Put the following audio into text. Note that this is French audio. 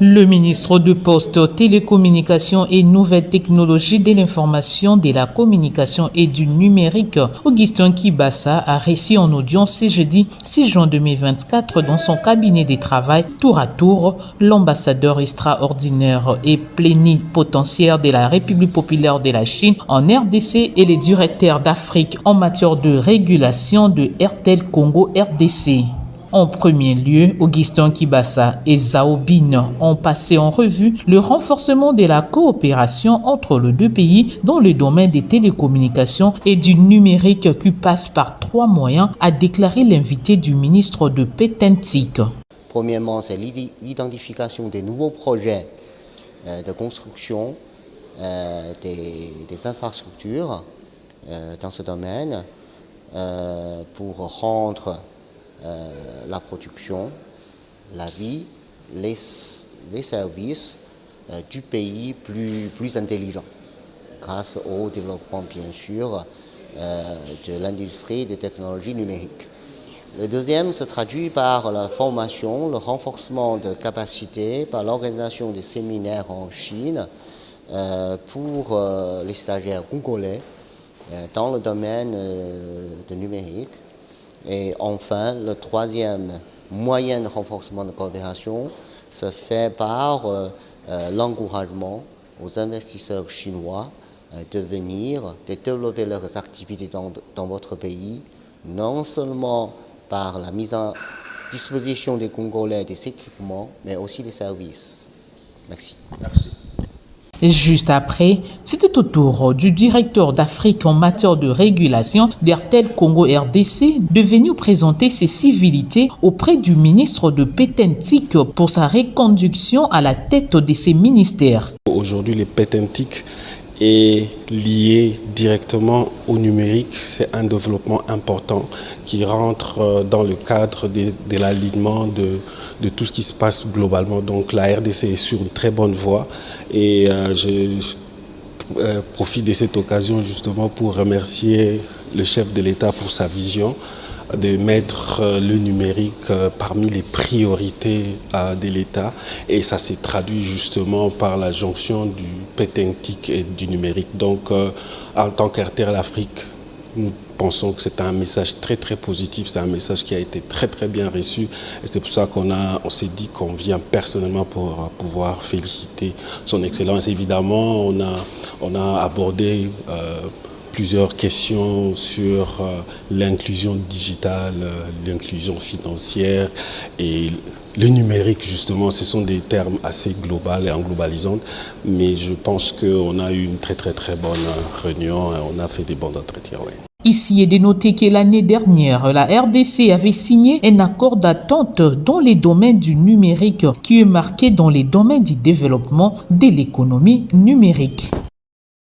Le ministre de Postes, Télécommunications et Nouvelles Technologies de l'Information, de la Communication et du Numérique, Augustin Kibassa, a reçu en audience ce jeudi 6 juin 2024 dans son cabinet de travail tour à tour l'ambassadeur extraordinaire et plénipotentiaire de la République populaire de la Chine en RDC et le directeur d'Afrique en matière de régulation de RTL Congo RDC. En premier lieu, Augustin Kibassa et Zhao Bin ont passé en revue le renforcement de la coopération entre les deux pays dans le domaine des télécommunications et du numérique qui passe par 3 moyens, a déclaré l'invité du ministre de Pétentique. Premièrement, c'est l'identification des nouveaux projets de construction des infrastructures dans ce domaine pour rendre la production, la vie, les services du pays plus intelligents grâce au développement bien sûr de l'industrie des technologies numériques. Le deuxième se traduit par la formation, le renforcement de capacités par l'organisation des séminaires en Chine pour les stagiaires congolais dans le domaine du numérique. Et enfin, le troisième moyen de renforcement de coopération se fait par l'encouragement aux investisseurs chinois de venir, de développer leurs activités dans votre pays, non seulement par la mise en disposition des Congolais des équipements, mais aussi des services. Merci. Merci. Juste après, c'était au tour du directeur d'Afrique en matière de régulation d'RTL Congo RDC de venir présenter ses civilités auprès du ministre de Pétentique pour sa reconduction à la tête de ses ministères. Aujourd'hui, le Pétentique est lié directement au numérique. C'est un développement important qui rentre dans le cadre de l'alignement de tout ce qui se passe globalement. Donc la RDC est sur une très bonne voie et je profite de cette occasion justement pour remercier le chef de l'État pour sa vision de mettre le numérique parmi les priorités de l'État et ça s'est traduit justement par la jonction du Pétentique et du numérique. Donc en tant qu'RTL Afrique, nous pensons que c'est un message très très positif, c'est un message qui a été très très bien reçu et c'est pour ça on s'est dit qu'on vient personnellement pour pouvoir féliciter son Excellence. Évidemment, on a abordé plusieurs questions sur l'inclusion digitale, l'inclusion financière et le numérique justement. Ce sont des termes assez globaux et englobalisants, mais je pense qu'on a eu une très très très bonne réunion et on a fait des bons entretiens. Ouais. Ici est de noter que l'année dernière, la RDC avait signé un accord d'attente dans les domaines du numérique qui est marqué dans les domaines du développement de l'économie numérique.